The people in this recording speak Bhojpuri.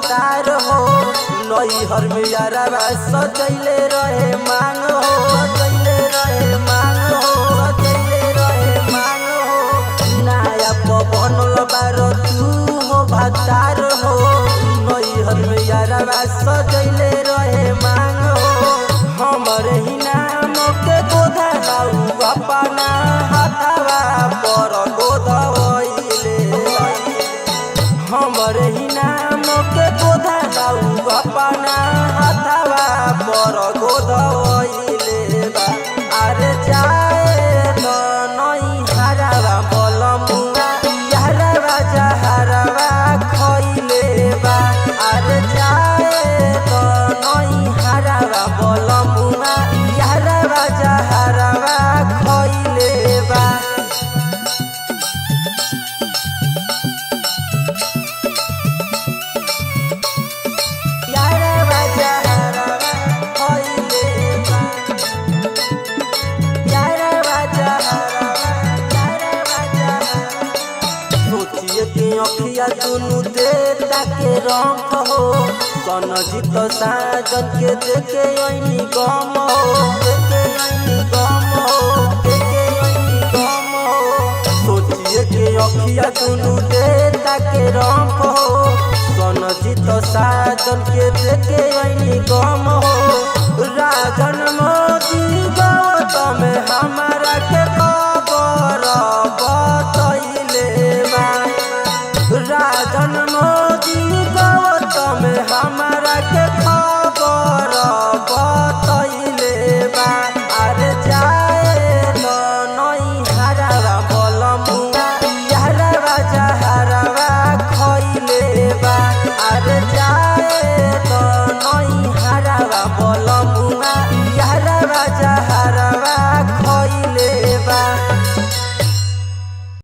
भतार हो नैहर में यारवा सजैले रहे मांग हो सजैले रहे मांग हो सजैले रहे मांग हो नया पवन बारो तू हो भतार हो नैहर में यारवा सजैले रहे मांग हो हमरे ही नाम के गोधा गाऊ अपना हाथवा पर गोधवैले हमरे ही नाम के गोधा गाऊ अपना हाथवा पर गोधवैले बा अरे जाए तो नई हरावा बलमुआ यारवा जहरवा खइले बा अरे जाए तो नई हरावा बलमुआ यारवा जहरवा खइले बा अखिया दुनु देता के रंग हो सन जीत साजन के देखे ऐनी गम हो देखे ऐनी गम हो देखे ऐनी गम हो सोचिए के अखिया दुनु देता के रंग हो सन जीत साजन के देखे ऐनी गम हो राजन मोदी